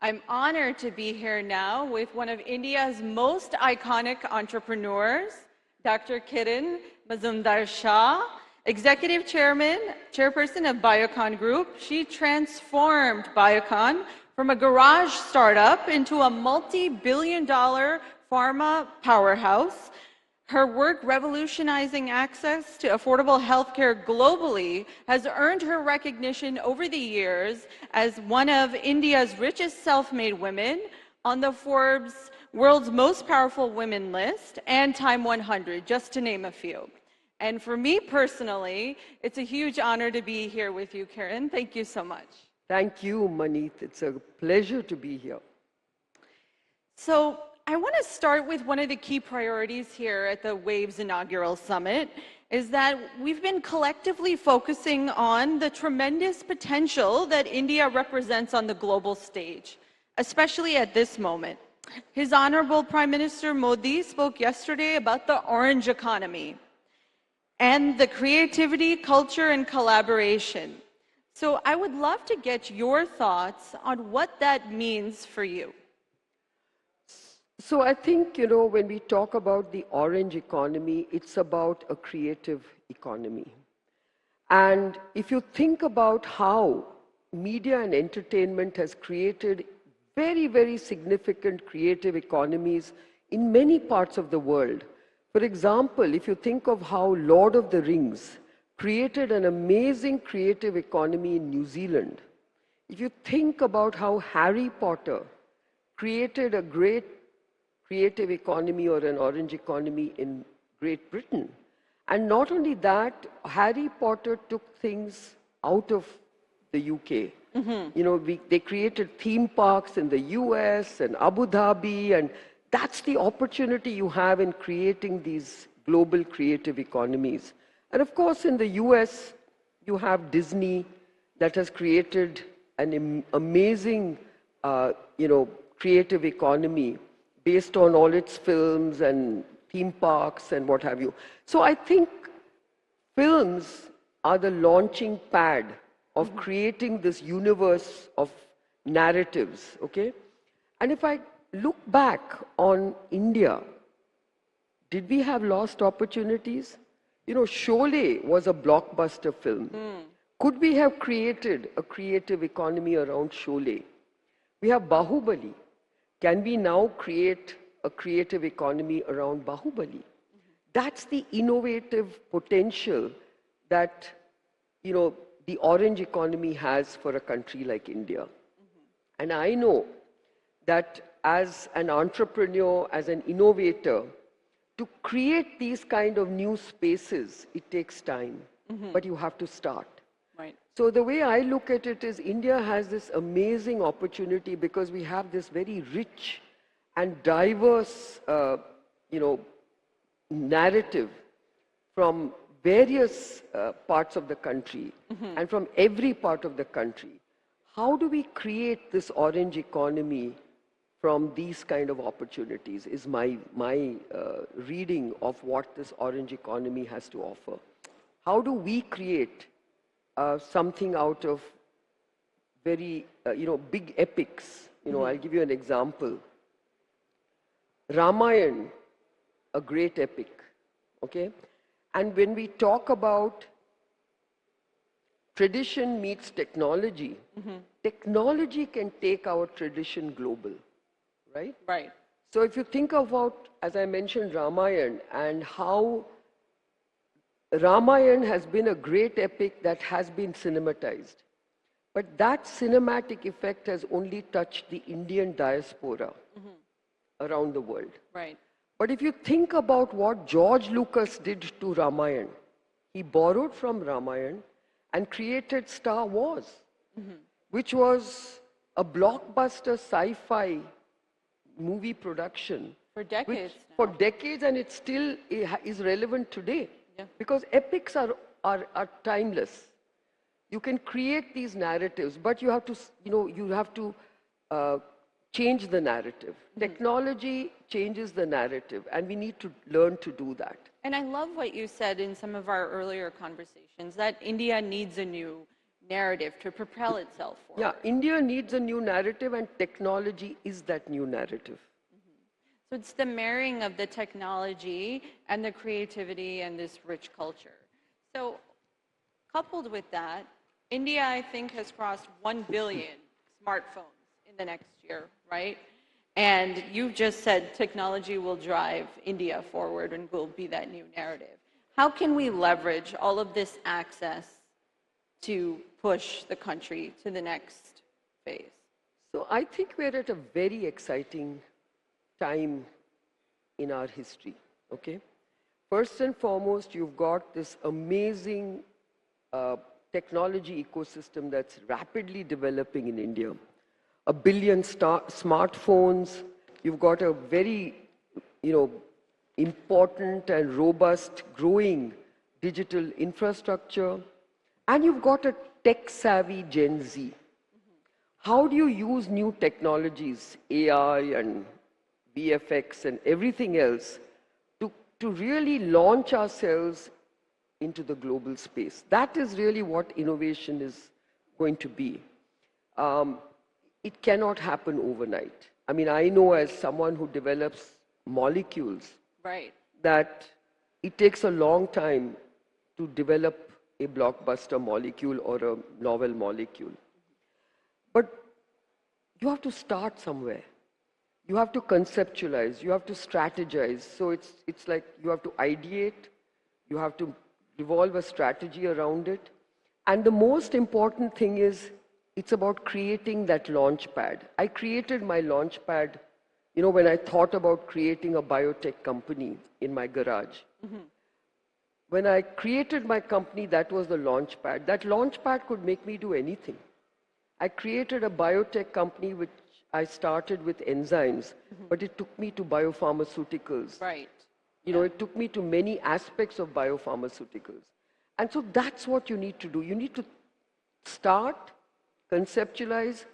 I'm honored to be here now with one of India's most iconic entrepreneurs, Dr. Kiran Mazumdar-Shah, Executive Chairperson of Biocon Group. She transformed Biocon from a garage startup into a multi-billion-dollar pharma powerhouse. Her work revolutionizing access to affordable healthcare globally has earned her recognition over the years as one of India's richest self-made women on the Forbes World's Most Powerful Women list and Time 100, just to name a few. And for me personally, it's a huge honor to be here with you, Kiran. Thank you so much. Thank you, Maneet. It's a pleasure to be here. So I want to start with one of the key priorities here at the WAVE's inaugural summit is that we've been collectively focusing on the tremendous potential that India represents on the global stage, especially at this moment. His Honorable Prime Minister Modi spoke yesterday about the orange economy and the creativity, culture, and collaboration. So I would love to get your thoughts on what that means for you. So I think, when we talk about the orange economy, it's about a creative economy. And if you think about how media and entertainment has created very, very significant creative economies in many parts of the world. For example, if you think of how Lord of the Rings created an amazing creative economy in New Zealand, if you think about how Harry Potter created a great creative economy or an orange economy in Great Britain. And not only that, Harry Potter took things out of the UK. They created theme parks in the US and Abu Dhabi, and that's the opportunity you have in creating these global creative economies. And of course, in the US, you have Disney that has created an amazing, creative economy based on all its films and theme parks and what have you. So I think films are the launching pad of creating this universe of narratives, okay? And if I look back on India, did we have lost opportunities? Sholay was a blockbuster film. Could we have created a creative economy around Sholay? We have Bahubali. Can we now create a creative economy around Bahubali? That's the innovative potential that, the orange economy has for a country like India. And I know that as an entrepreneur, as an innovator, to create these kind of new spaces, it takes time, but you have to start. Right. So the way I look at it is India has this amazing opportunity because we have this very rich and diverse, narrative from various parts of the country and from every part of the country. How do we create this orange economy from these kind of opportunities is my reading of what this orange economy has to offer. How do we create something out of very, big epics? I'll give you an example. Ramayana, a great epic, okay? And when we talk about tradition meets technology, technology can take our tradition global, right? Right. So if you think about, as I mentioned, Ramayana and how Ramayana has been a great epic that has been cinematized. But that cinematic effect has only touched the Indian diaspora around the world. Right. But if you think about what George Lucas did to Ramayana, he borrowed from Ramayana and created Star Wars, which was a blockbuster sci-fi movie production. For decades now. For decades, and it still is relevant today. Yeah. Because epics are timeless. You can create these narratives, but you have to, change the narrative. Technology changes the narrative, and we need to learn to do that. And I love what you said in some of our earlier conversations, that India needs a new narrative to propel itself forward. Yeah, India needs a new narrative, and technology is that new narrative. So it's the marrying of the technology and the creativity and this rich culture. So coupled with that, India, I think, has crossed 1 billion smartphones in the next year, right? And you just said technology will drive India forward and will be that new narrative. How can we leverage all of this access to push the country to the next phase? So I think we're at a very exciting time in our history, okay? First and foremost, you've got this amazing technology ecosystem that's rapidly developing in India. 1 billion smartphones, you've got a very, important and robust, growing digital infrastructure, and you've got a tech-savvy Gen Z. How do you use new technologies, AI and VFX and everything else, to really launch ourselves into the global space? That is really what innovation is going to be. It cannot happen overnight. I mean, I know as someone who develops molecules, right, that it takes a long time to develop a blockbuster molecule or a novel molecule. But you have to start somewhere. You have to conceptualize, you have to strategize. So it's like you have to ideate, you have to revolve a strategy around it. And the most important thing is, it's about creating that launch pad. I created my launch pad, when I thought about creating a biotech company in my garage. Mm-hmm. When I created my company, that was the launch pad. That launch pad could make me do anything. I created a biotech company which I started with enzymes, mm-hmm. but it took me to biopharmaceuticals. Right. It took me to many aspects of biopharmaceuticals. And so that's what you need to do. You need to start, conceptualize,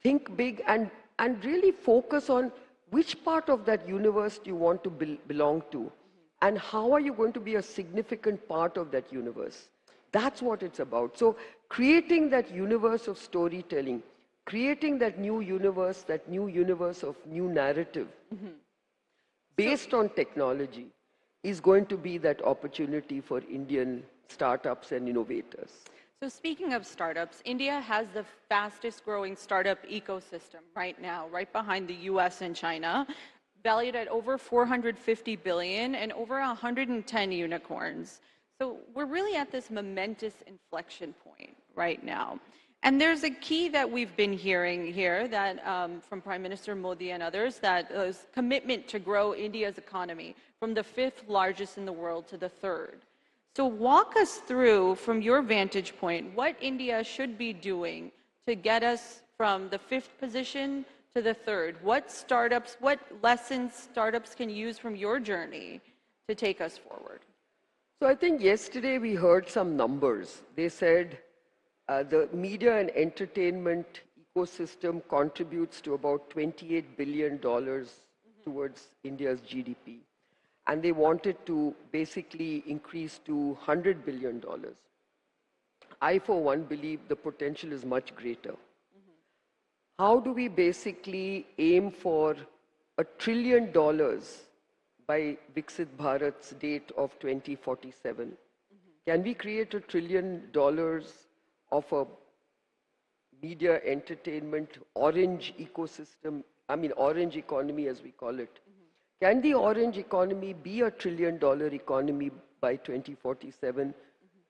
think big, and really focus on which part of that universe do you want to belong to, mm-hmm. and how are you going to be a significant part of that universe. That's what it's about. So creating that universe of storytelling, creating that new universe of new narrative, mm-hmm. based on technology, is going to be that opportunity for Indian startups and innovators. So speaking of startups, India has the fastest growing startup ecosystem right now, right behind the US and China, valued at over 450 billion and over 110 unicorns. So we're really at this momentous inflection point right now. And there's a key that we've been hearing here that from Prime Minister Modi and others, that is commitment to grow India's economy from the 5th largest in the world to the 3rd. So walk us through, from your vantage point, what India should be doing to get us from the 5th position to the 3rd. What lessons startups can use from your journey to take us forward? So I think yesterday we heard some numbers. They said the media and entertainment ecosystem contributes to about $28 billion towards India's GDP. And they wanted to basically increase to $100 billion. I, for one, believe the potential is much greater. Mm-hmm. How do we basically aim for $1 trillion by Viksit Bharat's date of 2047? Mm-hmm. Can we create $1 trillion of a media, entertainment, orange ecosystem, orange economy as we call it? Can the orange economy be $1 trillion economy by 2047? Mm-hmm.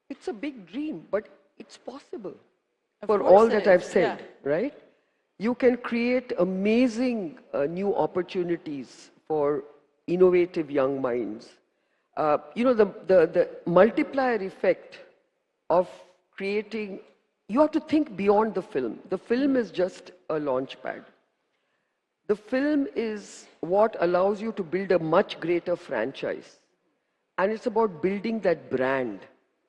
It's a big dream, but it's possible. For all that I've said, yeah. Right? You can create amazing new opportunities for innovative young minds. The multiplier effect of creating, you have to think beyond the film. The film is just a launch pad. The film is what allows you to build a much greater franchise. And it's about building that brand,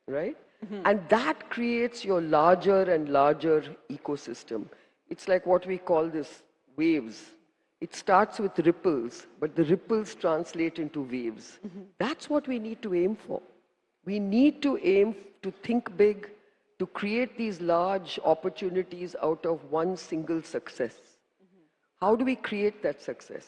right? Mm-hmm. And that creates your larger and larger ecosystem. It's like what we call this waves. It starts with ripples, but the ripples translate into waves. Mm-hmm. That's what we need to aim for. We need to aim to think big, to create these large opportunities out of one single success. How do we create that success?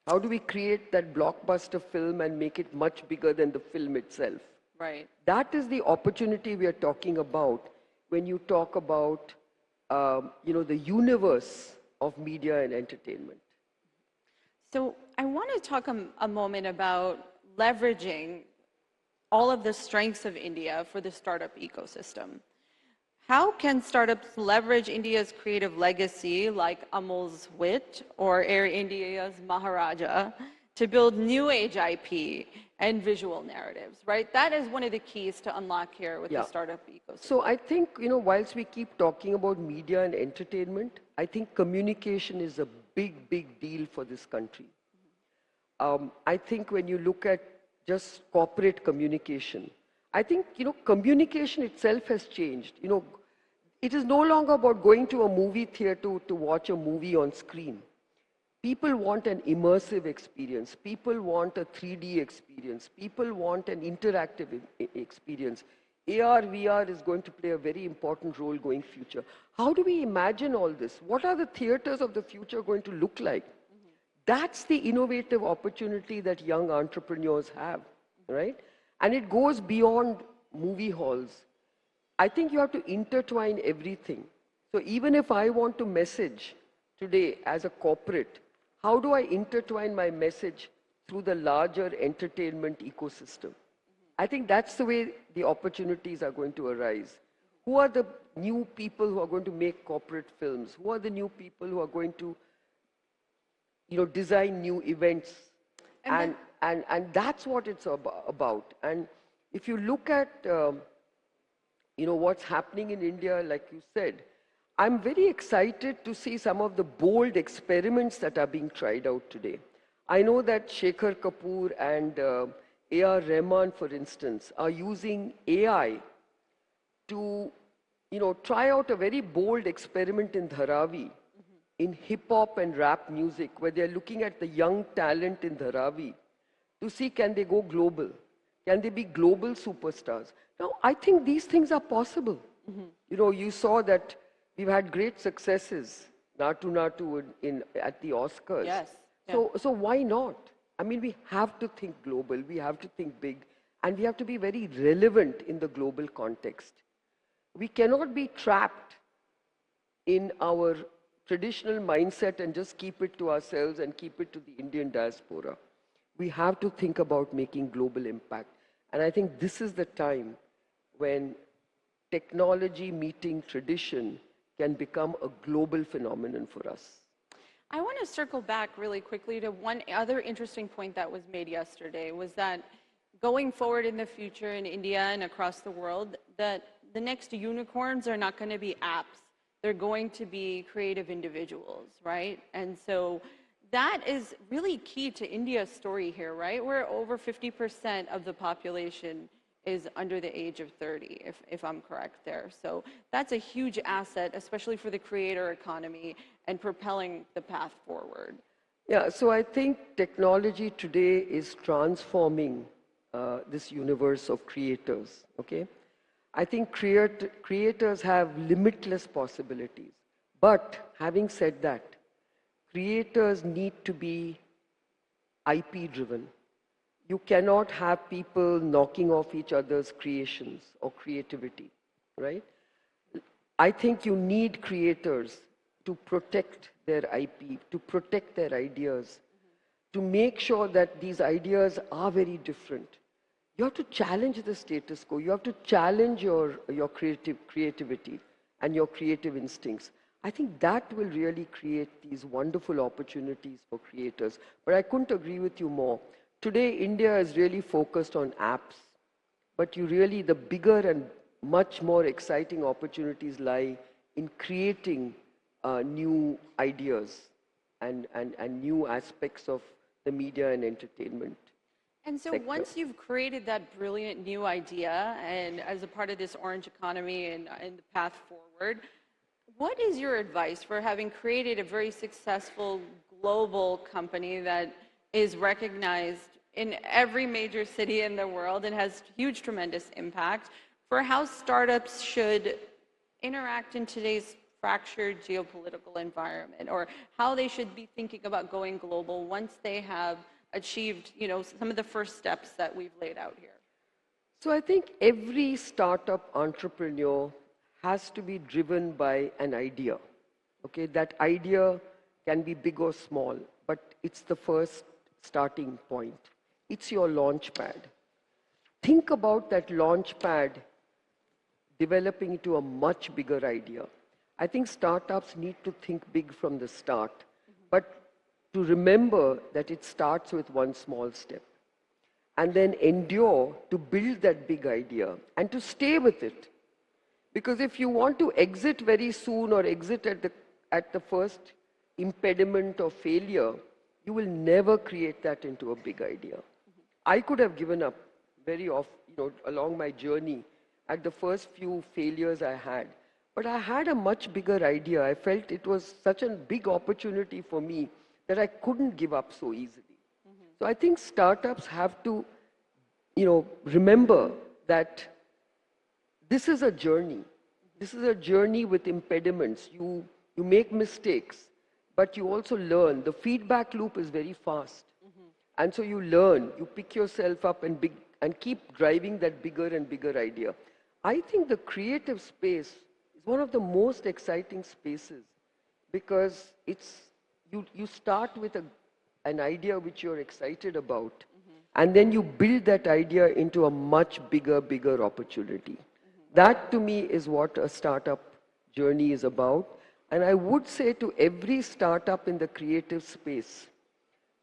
How do we create that blockbuster film and make it much bigger than the film itself? Right. That is the opportunity we are talking about when you talk about, the universe of media and entertainment. So I want to talk a moment about leveraging all of the strengths of India for the startup ecosystem. How can startups leverage India's creative legacy, like Amul's Wit or Air India's Maharaja, to build new age IP and visual narratives, right? That is one of the keys to unlock here with the startup ecosystem. So I think, whilst we keep talking about media and entertainment, I think communication is a big, big deal for this country. I think when you look at just corporate communication, I think, communication itself has changed. It is no longer about going to a movie theater to watch a movie on screen. People want an immersive experience. People want a 3D experience. People want an interactive experience. AR, VR is going to play a very important role going future. How do we imagine all this? What are the theaters of the future going to look like? That's the innovative opportunity that young entrepreneurs have, right? And it goes beyond movie halls. I think you have to intertwine everything. So even if I want to message today as a corporate, how do I intertwine my message through the larger entertainment ecosystem? I think that's the way the opportunities are going to arise. Who are the new people who are going to make corporate films? Who are the new people who are going to design new events? And that's what it's about. And if you look at, what's happening in India, like you said, I'm very excited to see some of the bold experiments that are being tried out today. I know that Shekhar Kapoor and A.R. Rahman, for instance, are using AI to, try out a very bold experiment in Dharavi, in hip-hop and rap music, where they're looking at the young talent in Dharavi to see, can they go global? Can they be global superstars? Now, I think these things are possible. You saw that we've had great successes, Natu Natu at the Oscars. Yes. So why not? I mean, we have to think global, we have to think big, and we have to be very relevant in the global context. We cannot be trapped in our traditional mindset and just keep it to ourselves and keep it to the Indian diaspora. We have to think about making global impact. And I think this is the time when technology meeting tradition can become a global phenomenon for us. I want to circle back really quickly to one other interesting point that was made yesterday, was that going forward in the future in India and across the world, that the next unicorns are not going to be apps. They're going to be creative individuals, right? And so that is really key to India's story here, right? Where over 50% of the population is under the age of 30, if I'm correct there. So that's a huge asset, especially for the creator economy and propelling the path forward. Yeah, so I think technology today is transforming this universe of creators, okay? I think creators have limitless possibilities. But having said that, creators need to be IP-driven. You cannot have people knocking off each other's creations or creativity, right? I think you need creators to protect their IP, to protect their ideas, to make sure that these ideas are very different. You have to challenge the status quo. You have to challenge your creativity and your creative instincts. I think that will really create these wonderful opportunities for creators. But I couldn't agree with you more. Today, India is really focused on apps, but the bigger and much more exciting opportunities lie in creating new ideas and new aspects of the media and entertainment. And so once you've created that brilliant new idea, and as a part of this orange economy and the path forward, what is your advice for having created a very successful global company that is recognized in every major city in the world and has huge, tremendous impact, for how startups should interact in today's fractured geopolitical environment, or how they should be thinking about going global once they have achieved, some of the first steps that we've laid out here? So I think every startup entrepreneur has to be driven by an idea. Okay, that idea can be big or small, but it's the first starting point. It's your launch pad. Think about that launch pad developing into a much bigger idea. I think startups need to think big from the start, but to remember that it starts with one small step, and then endure to build that big idea and to stay with it. Because if you want to exit very soon or exit at the first impediment or failure, you will never create that into a big idea. I could have given up very often, along my journey at the first few failures I had. But I had a much bigger idea. I felt it was such a big opportunity for me that I couldn't give up so easily. So I think startups have to, remember that this is a journey. This is a journey with impediments. You make mistakes, but you also learn. The feedback loop is very fast. And so you learn, you pick yourself up and keep driving that bigger and bigger idea. I think the creative space is one of the most exciting spaces, because you start with an idea which you're excited about, and then you build that idea into a much bigger opportunity. That to me is what a startup journey is about. And I would say to every startup in the creative space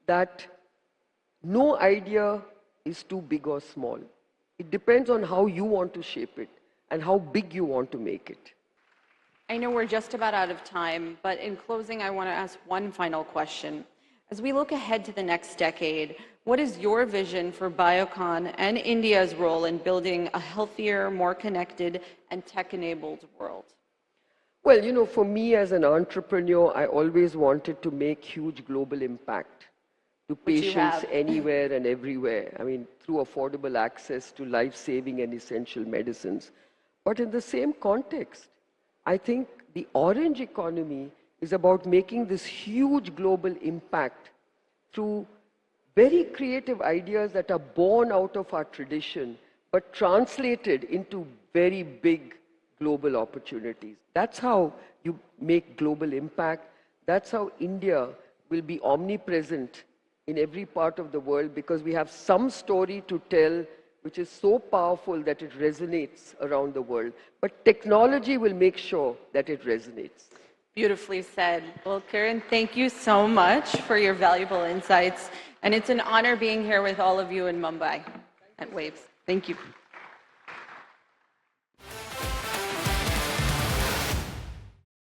that no idea is too big or small. It depends on how you want to shape it and how big you want to make it. I know we're just about out of time, but in closing, I want to ask one final question. As we look ahead to the next decade, what is your vision for Biocon and India's role in building a healthier, more connected, and tech-enabled world? Well, for me as an entrepreneur, I always wanted to make huge global impact to patients anywhere and everywhere. I mean, through affordable access to life-saving and essential medicines. But in the same context, I think the orange economy is about making this huge global impact through very creative ideas that are born out of our tradition, but translated into very big global opportunities. That's how you make global impact. That's how India will be omnipresent in every part of the world, because we have some story to tell which is so powerful that it resonates around the world. But technology will make sure that it resonates. Beautifully said. Well, Kiran, thank you so much for your valuable insights. And it's an honor being here with all of you in Mumbai at Waves. Thank you.